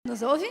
Nos ouve?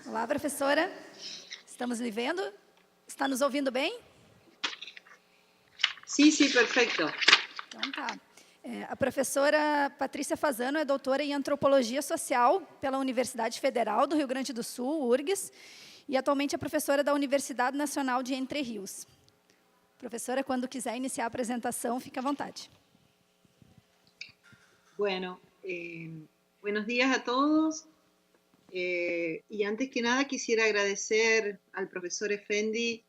Olá, professora. Estamos me vendo? Está nos ouvindo bem? Sim, perfeito. Então tá. A professora Patrícia Fazano é doutora em Antropologia Social pela Universidade Federal do Rio Grande do Sul, URGS, e atualmente é professora da Universidade Nacional de Entre Rios. Professora, quando quiser iniciar a apresentação, fique à vontade. Bueno, buenos días a todos. Y antes que nada quisiera agradecer al profesor Effendi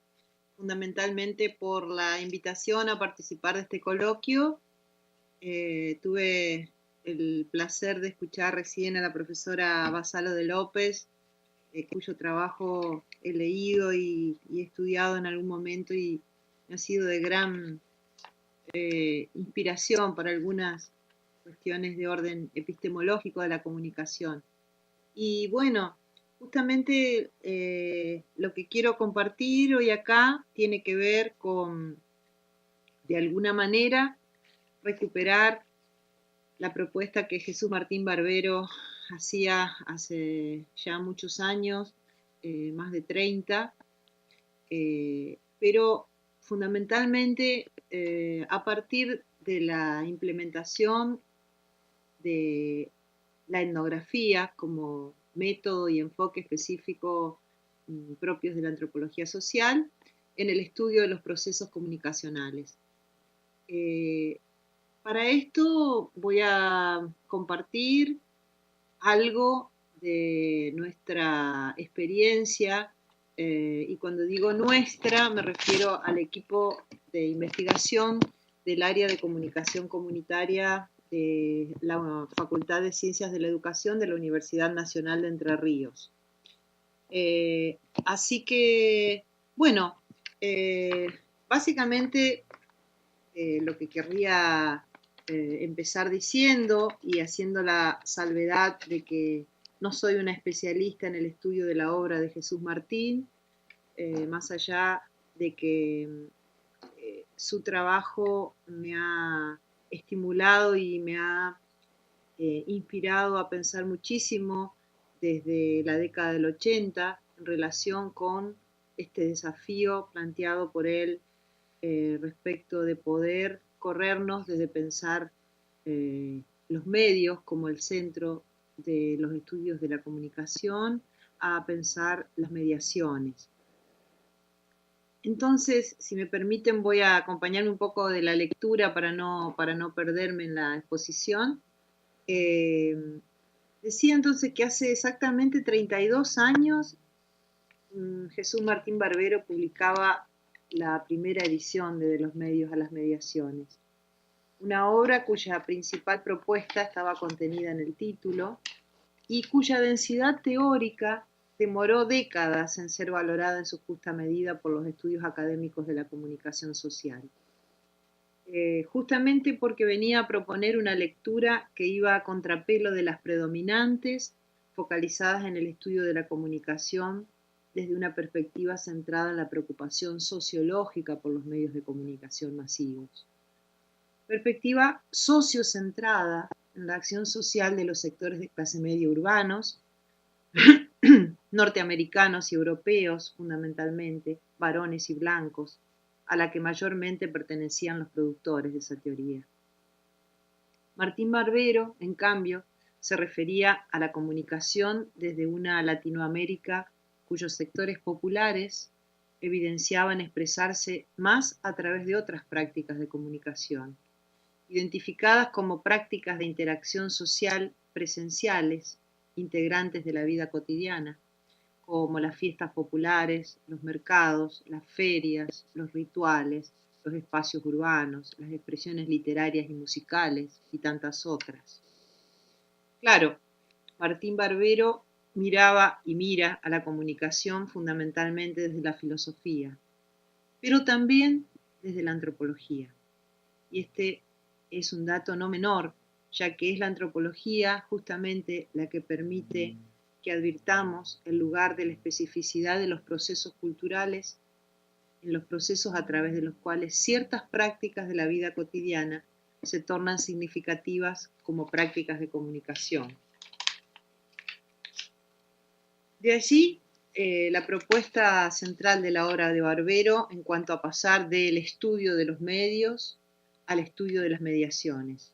fundamentalmente por la invitación a participar de este coloquio. Tuve el placer de escuchar recién a la profesora Basalo de López, cuyo trabajo he leído y he estudiado en algún momento y ha sido de gran inspiración para algunas cuestiones de orden epistemológico de la comunicación. Y bueno, justamente lo que quiero compartir hoy acá tiene que ver con, de alguna manera, recuperar la propuesta que Jesús Martín Barbero hacía hace ya muchos años, más de 30, pero fundamentalmente a partir de la implementación de la etnografía como método y enfoque específico propios de la antropología social en el estudio de los procesos comunicacionales. Para esto voy a compartir algo de nuestra experiencia, y cuando digo nuestra me refiero al equipo de investigación del área de comunicación comunitaria de la Facultad de Ciencias de la Educación de la Universidad Nacional de Entre Ríos. Así que, bueno, básicamente lo que querría empezar diciendo y haciendo la salvedad de que no soy una especialista en el estudio de la obra de Jesús Martín, más allá de que su trabajo me ha estimulado y me ha inspirado a pensar muchísimo desde la década del 80 en relación con este desafío planteado por él respecto de poder corrernos desde pensar los medios como el centro de los estudios de la comunicación a pensar las mediaciones. Entonces, si me permiten, voy a acompañarme un poco de la lectura para no perderme en la exposición. Decía entonces que hace exactamente 32 años Jesús Martín Barbero publicaba la primera edición de los medios a las mediaciones, una obra cuya principal propuesta estaba contenida en el título y cuya densidad teórica demoró décadas en ser valorada en su justa medida por los estudios académicos de la comunicación social. Justamente porque venía a proponer una lectura que iba a contrapelo de las predominantes, focalizadas en el estudio de la comunicación desde una perspectiva centrada en la preocupación sociológica por los medios de comunicación masivos. Perspectiva sociocentrada en la acción social de los sectores de clase media urbanos, norteamericanos y europeos fundamentalmente, varones y blancos, a la que mayormente pertenecían los productores de esa teoría. Martín Barbero, en cambio, se refería a la comunicación desde una Latinoamérica cuyos sectores populares evidenciaban expresarse más a través de otras prácticas de comunicación, identificadas como prácticas de interacción social presenciales, integrantes de la vida cotidiana, como las fiestas populares, los mercados, las ferias, los rituales, los espacios urbanos, las expresiones literarias y musicales y tantas otras. Claro, Martín Barbero miraba y mira a la comunicación fundamentalmente desde la filosofía, pero también desde la antropología. Y este es un dato no menor, ya que es la antropología justamente la que permite que advirtamos el lugar de la especificidad de los procesos culturales, en los procesos a través de los cuales ciertas prácticas de la vida cotidiana se tornan significativas como prácticas de comunicación. De allí la propuesta central de la obra de Barbero en cuanto a pasar del estudio de los medios al estudio de las mediaciones,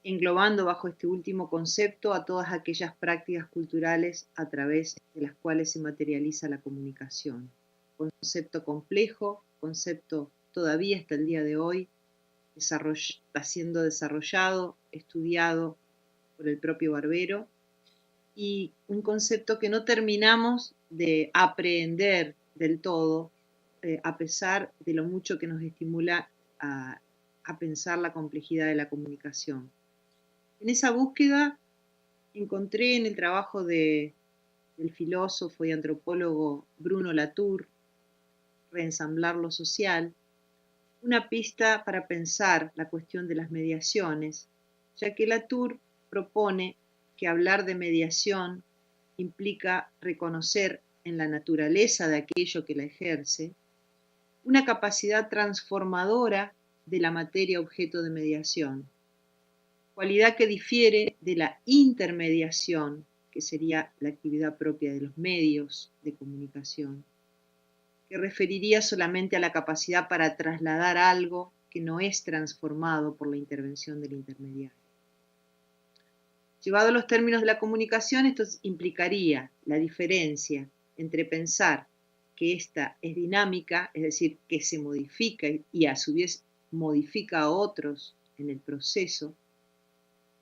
englobando bajo este último concepto a todas aquellas prácticas culturales a través de las cuales se materializa la comunicación. Concepto complejo, concepto todavía hasta el día de hoy está siendo desarrollado, estudiado por el propio Barbero, y un concepto que no terminamos de aprehender del todo, a pesar de lo mucho que nos estimula a pensar la complejidad de la comunicación. En esa búsqueda encontré en el trabajo del filósofo y antropólogo Bruno Latour, Reensamblar lo social, una pista para pensar la cuestión de las mediaciones, ya que Latour propone que hablar de mediación implica reconocer en la naturaleza de aquello que la ejerce una capacidad transformadora de la materia objeto de mediación, cualidad que difiere de la intermediación, que sería la actividad propia de los medios de comunicación, que referiría solamente a la capacidad para trasladar algo que no es transformado por la intervención del intermediario. Llevado a los términos de la comunicación, esto implicaría la diferencia entre pensar que ésta es dinámica, es decir, que se modifica y a su vez modifica a otros en el proceso,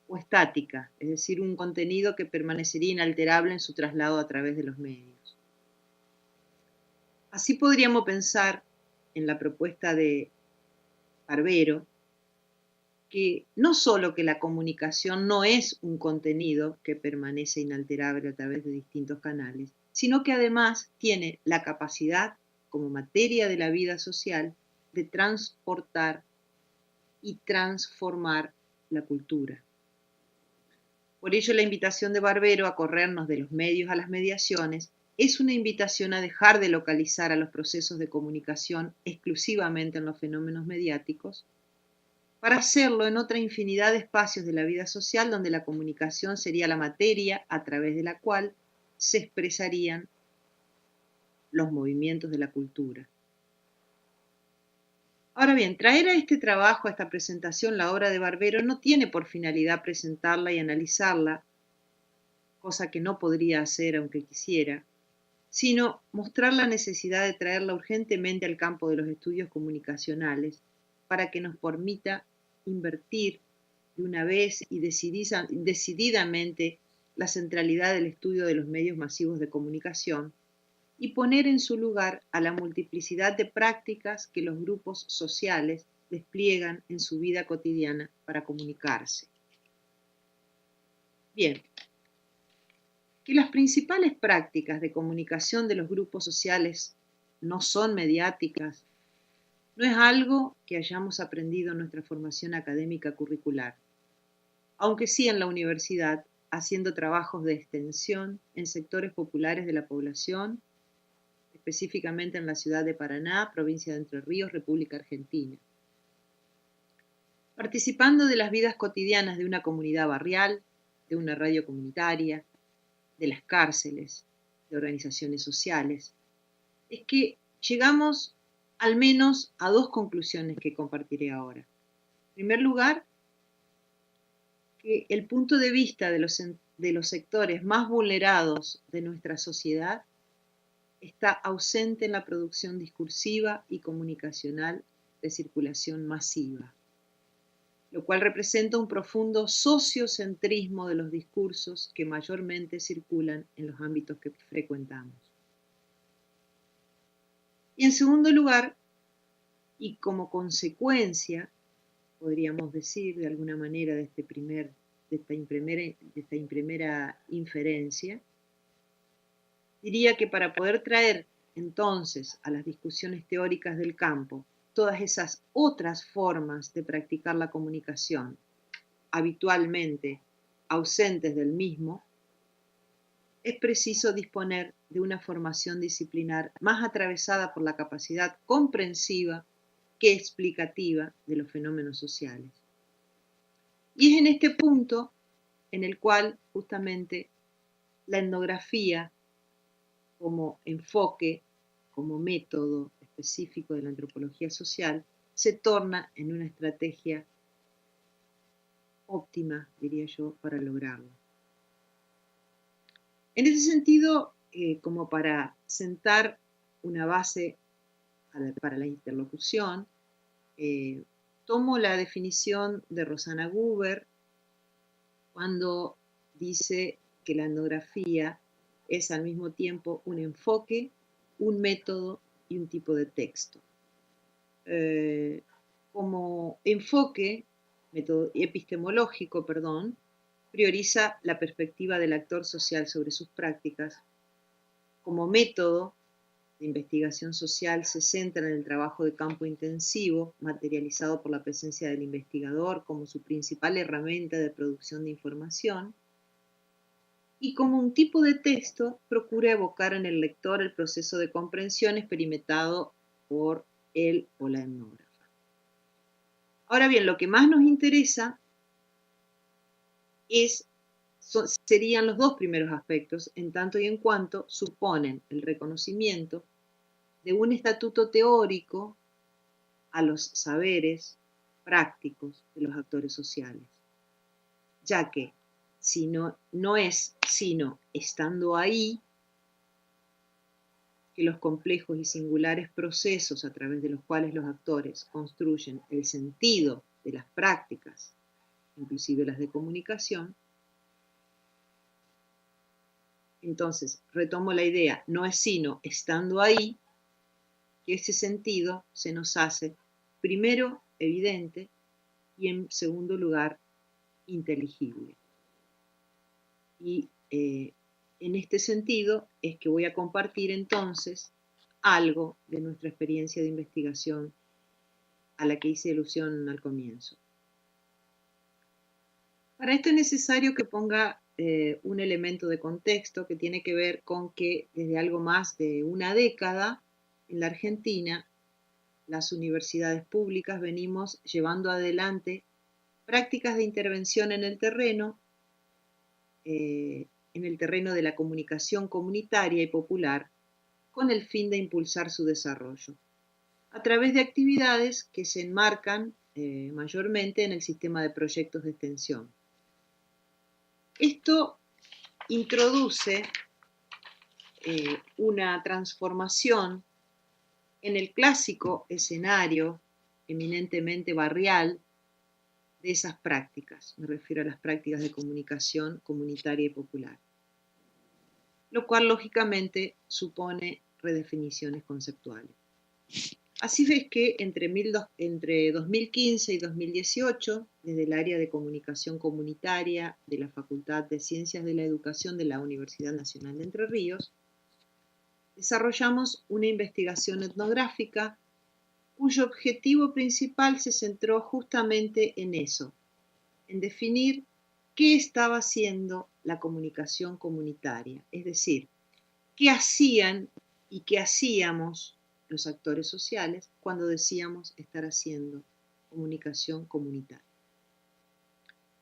o estática, es decir, un contenido que permanecería inalterable en su traslado a través de los medios. Así podríamos pensar en la propuesta de Barbero que no solo que la comunicación no es un contenido que permanece inalterable a través de distintos canales, sino que además tiene la capacidad, como materia de la vida social, de transportar y transformar la cultura. Por ello, la invitación de Barbero a corrernos de los medios a las mediaciones es una invitación a dejar de localizar a los procesos de comunicación exclusivamente en los fenómenos mediáticos, para hacerlo en otra infinidad de espacios de la vida social donde la comunicación sería la materia a través de la cual se expresarían los movimientos de la cultura. Ahora bien, traer a este trabajo, a esta presentación, la obra de Barbero no tiene por finalidad presentarla y analizarla, cosa que no podría hacer aunque quisiera, sino mostrar la necesidad de traerla urgentemente al campo de los estudios comunicacionales para que nos permita invertir de una vez y decididamente la centralidad del estudio de los medios masivos de comunicación y poner en su lugar a la multiplicidad de prácticas que los grupos sociales despliegan en su vida cotidiana para comunicarse. Bien, que las principales prácticas de comunicación de los grupos sociales no son mediáticas, no es algo que hayamos aprendido en nuestra formación académica curricular, aunque sí en la universidad, haciendo trabajos de extensión en sectores populares de la población, específicamente en la ciudad de Paraná, provincia de Entre Ríos, República Argentina. Participando de las vidas cotidianas de una comunidad barrial, de una radio comunitaria, de las cárceles, de organizaciones sociales, es que llegamos al menos a dos conclusiones que compartiré ahora. En primer lugar, que el punto de vista de los sectores más vulnerados de nuestra sociedad está ausente en la producción discursiva y comunicacional de circulación masiva, lo cual representa un profundo sociocentrismo de los discursos que mayormente circulan en los ámbitos que frecuentamos. Y en segundo lugar, y como consecuencia, podríamos decir de alguna manera de esta primera inferencia, diría que para poder traer entonces a las discusiones teóricas del campo todas esas otras formas de practicar la comunicación, habitualmente ausentes del mismo, es preciso disponer de una formación disciplinar más atravesada por la capacidad comprensiva que explicativa de los fenómenos sociales. Y es en este punto en el cual justamente la etnografía como enfoque, como método específico de la antropología social, se torna en una estrategia óptima, diría yo, para lograrlo. En ese sentido, como para sentar una base para la interlocución, tomo la definición de Rosana Guber cuando dice que la etnografía es al mismo tiempo un enfoque, un método y un tipo de texto. Como enfoque método epistemológico, prioriza la perspectiva del actor social sobre sus prácticas. Como método de investigación social se centra en el trabajo de campo intensivo, materializado por la presencia del investigador como su principal herramienta de producción de información. Y como un tipo de texto, procura evocar en el lector el proceso de comprensión experimentado por él o la etnógrafa. Ahora bien, lo que más nos interesa serían los dos primeros aspectos, en tanto y en cuanto suponen el reconocimiento de un estatuto teórico a los saberes prácticos de los actores sociales, ya que si no es sino estando ahí que los complejos y singulares procesos a través de los cuales los actores construyen el sentido de las prácticas, inclusive las de comunicación. Entonces, retomo la idea, no es sino estando ahí que ese sentido se nos hace, primero, evidente y en segundo lugar, inteligible. Y en este sentido es que voy a compartir entonces algo de nuestra experiencia de investigación a la que hice alusión al comienzo. Para esto es necesario que ponga un elemento de contexto que tiene que ver con que desde algo más de una década en la Argentina las universidades públicas venimos llevando adelante prácticas de intervención en el terreno de la comunicación comunitaria y popular con el fin de impulsar su desarrollo, a través de actividades que se enmarcan mayormente en el sistema de proyectos de extensión. Esto introduce una transformación en el clásico escenario eminentemente barrial de esas prácticas, me refiero a las prácticas de comunicación comunitaria y popular, lo cual lógicamente supone redefiniciones conceptuales. Así es que entre 2015 y 2018, desde el área de comunicación comunitaria de la Facultad de Ciencias de la Educación de la Universidad Nacional de Entre Ríos, desarrollamos una investigación etnográfica cuyo objetivo principal se centró justamente en eso, en definir qué estaba haciendo la comunicación comunitaria, es decir, qué hacían y qué hacíamos los actores sociales cuando decíamos estar haciendo comunicación comunitaria.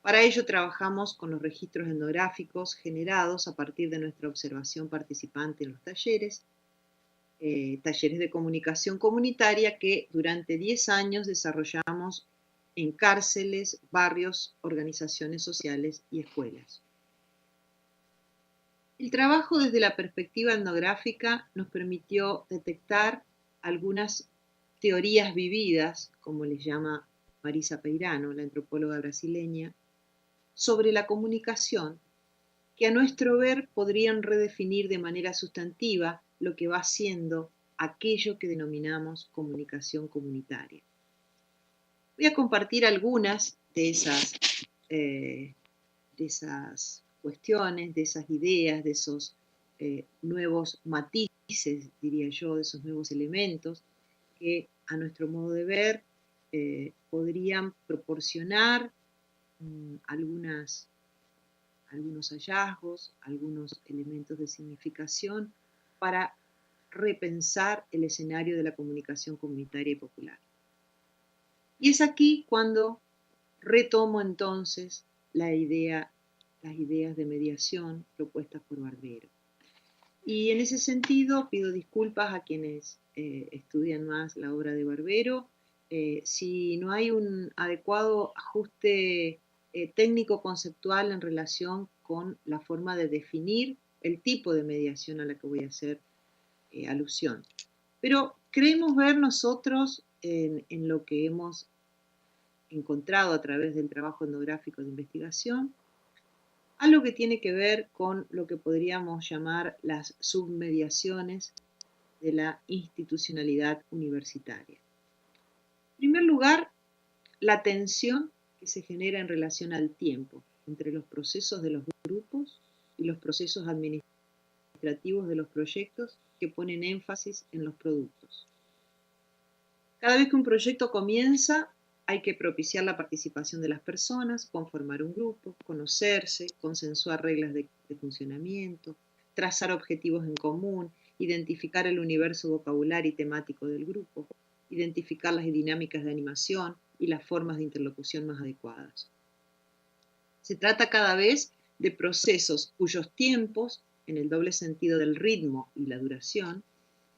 Para ello trabajamos con los registros etnográficos generados a partir de nuestra observación participante en los talleres de comunicación comunitaria que durante 10 años desarrollamos en cárceles, barrios, organizaciones sociales y escuelas. El trabajo desde la perspectiva etnográfica nos permitió detectar algunas teorías vividas, como les llama Marisa Peirano, la antropóloga brasileña, sobre la comunicación, que a nuestro ver podrían redefinir de manera sustantiva lo que va siendo aquello que denominamos comunicación comunitaria. Voy a compartir algunas de esas cuestiones, de esas ideas, de esos nuevos matices, diría yo, de esos nuevos elementos que a nuestro modo de ver podrían proporcionar algunos hallazgos, algunos elementos de significación para repensar el escenario de la comunicación comunitaria y popular. Y es aquí cuando retomo entonces las ideas de mediación propuestas por Barbero. Y en ese sentido pido disculpas a quienes estudian más la obra de Barbero. Si no hay un adecuado ajuste técnico-conceptual en relación con la forma de definir el tipo de mediación a la que voy a hacer alusión. Pero creemos ver nosotros en lo que hemos encontrado a través del trabajo etnográfico de investigación, algo que tiene que ver con lo que podríamos llamar las submediaciones de la institucionalidad universitaria. En primer lugar, la tensión que se genera en relación al tiempo entre los procesos de los grupos y los procesos administrativos de los proyectos que ponen énfasis en los productos. Cada vez que un proyecto comienza, hay que propiciar la participación de las personas, conformar un grupo, conocerse, consensuar reglas de funcionamiento, trazar objetivos en común, identificar el universo vocabulario y temático del grupo, identificar las dinámicas de animación y las formas de interlocución más adecuadas. Se trata cada vez de procesos cuyos tiempos, en el doble sentido del ritmo y la duración,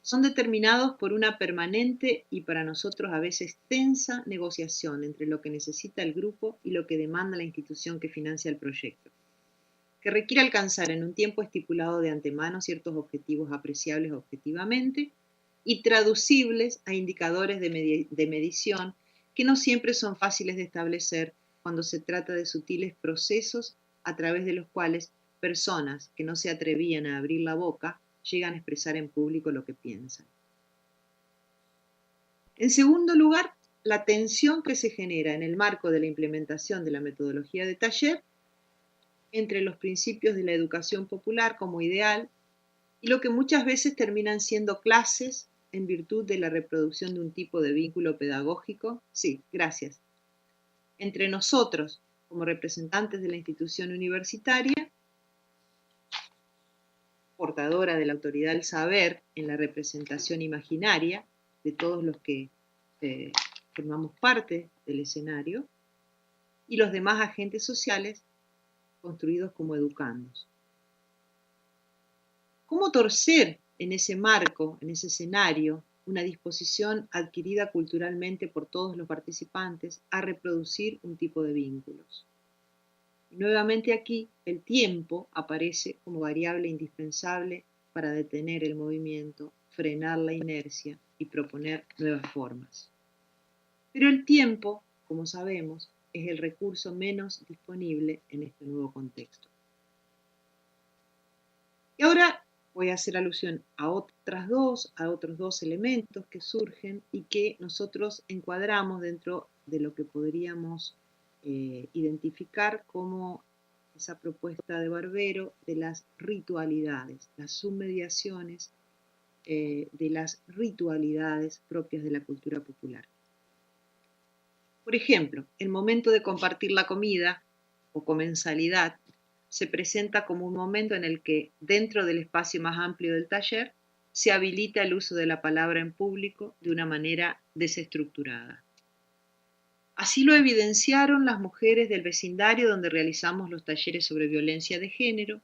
son determinados por una permanente y para nosotros a veces tensa negociación entre lo que necesita el grupo y lo que demanda la institución que financia el proyecto, que requiere alcanzar en un tiempo estipulado de antemano ciertos objetivos apreciables objetivamente y traducibles a indicadores de medición que no siempre son fáciles de establecer cuando se trata de sutiles procesos a través de los cuales personas que no se atrevían a abrir la boca llegan a expresar en público lo que piensan. En segundo lugar, la tensión que se genera en el marco de la implementación de la metodología de taller entre los principios de la educación popular como ideal y lo que muchas veces terminan siendo clases en virtud de la reproducción de un tipo de vínculo pedagógico, sí, gracias, entre nosotros como representantes de la institución universitaria, portadora de la autoridad del saber en la representación imaginaria de todos los que formamos parte del escenario, y los demás agentes sociales construidos como educandos. ¿Cómo torcer en ese marco, en ese escenario, una disposición adquirida culturalmente por todos los participantes a reproducir un tipo de vínculos? Y nuevamente aquí el tiempo aparece como variable indispensable para detener el movimiento, frenar la inercia y proponer nuevas formas. Pero el tiempo, como sabemos, es el recurso menos disponible en este nuevo contexto. Y ahora voy a hacer alusión a otros dos elementos que surgen y que nosotros encuadramos dentro de lo que podríamos identificar como esa propuesta de Barbero de las ritualidades, las submediaciones de las ritualidades propias de la cultura popular. Por ejemplo, el momento de compartir la comida o comensalidad se presenta como un momento en el que, dentro del espacio más amplio del taller, se habilita el uso de la palabra en público de una manera desestructurada. Así lo evidenciaron las mujeres del vecindario donde realizamos los talleres sobre violencia de género,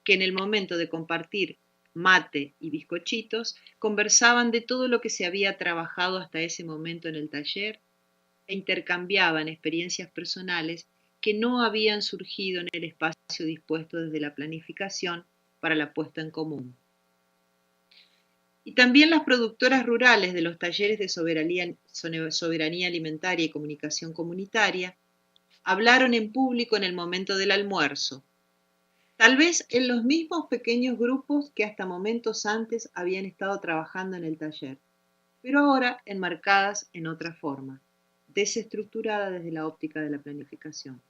que en el momento de compartir mate y bizcochitos conversaban de todo lo que se había trabajado hasta ese momento en el taller e intercambiaban experiencias personales que no habían surgido en el espacio dispuesto desde la planificación para la puesta en común. Y también las productoras rurales de los talleres de soberanía alimentaria y comunicación comunitaria hablaron en público en el momento del almuerzo, tal vez en los mismos pequeños grupos que hasta momentos antes habían estado trabajando en el taller, pero ahora enmarcadas en otra forma, desestructurada desde la óptica de la planificación.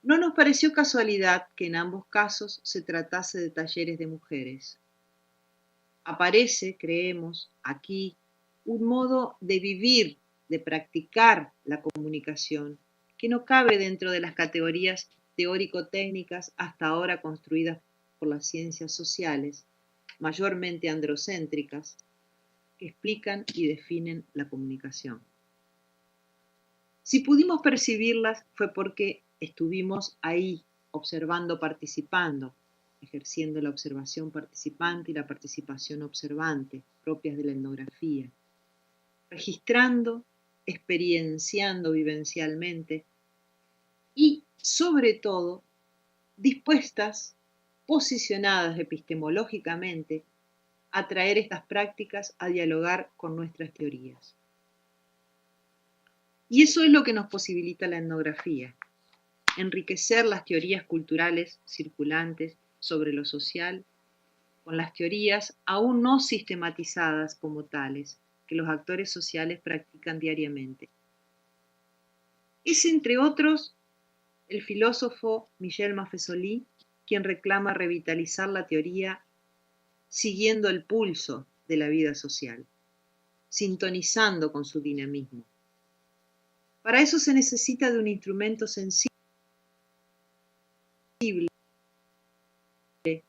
No nos pareció casualidad que en ambos casos se tratase de talleres de mujeres. Aparece, creemos, aquí un modo de vivir, de practicar la comunicación, que no cabe dentro de las categorías teórico-técnicas hasta ahora construidas por las ciencias sociales, mayormente androcéntricas, que explican y definen la comunicación. Si pudimos percibirlas fue porque estuvimos ahí, observando, participando, ejerciendo la observación participante y la participación observante, propias de la etnografía, registrando, experienciando vivencialmente y, sobre todo, dispuestas, posicionadas epistemológicamente, a traer estas prácticas a dialogar con nuestras teorías. Y eso es lo que nos posibilita la etnografía, enriquecer las teorías culturales circulantes sobre lo social con las teorías aún no sistematizadas como tales que los actores sociales practican diariamente. Es, entre otros, el filósofo Michel Maffesoli quien reclama revitalizar la teoría siguiendo el pulso de la vida social, sintonizando con su dinamismo. Para eso se necesita de un instrumento sensible,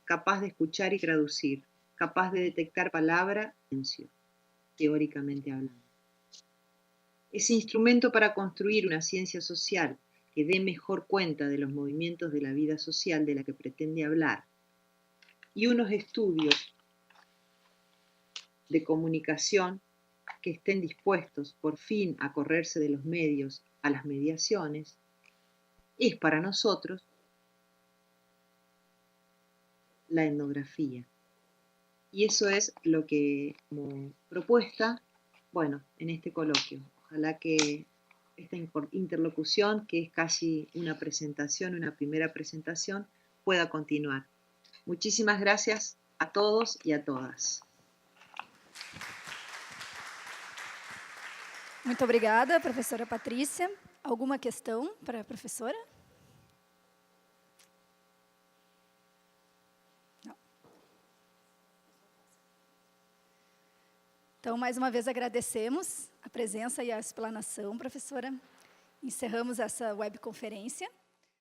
capaz de escuchar y traducir, capaz de detectar palabra y silencio, teóricamente hablando. Ese instrumento para construir una ciencia social que dé mejor cuenta de los movimientos de la vida social de la que pretende hablar y unos estudios de comunicación que estén dispuestos por fin a correrse de los medios a las mediaciones, es para nosotros la etnografía. Y eso es lo que, como propuesta, bueno, en este coloquio. Ojalá que esta interlocución, que es casi una presentación, una primera presentación, pueda continuar. Muchísimas gracias a todos y a todas. Muito obrigada, professora Patrícia. Alguma questão para a professora? Não. Então, mais uma vez, agradecemos a presença e a explanação, professora. Encerramos essa webconferência.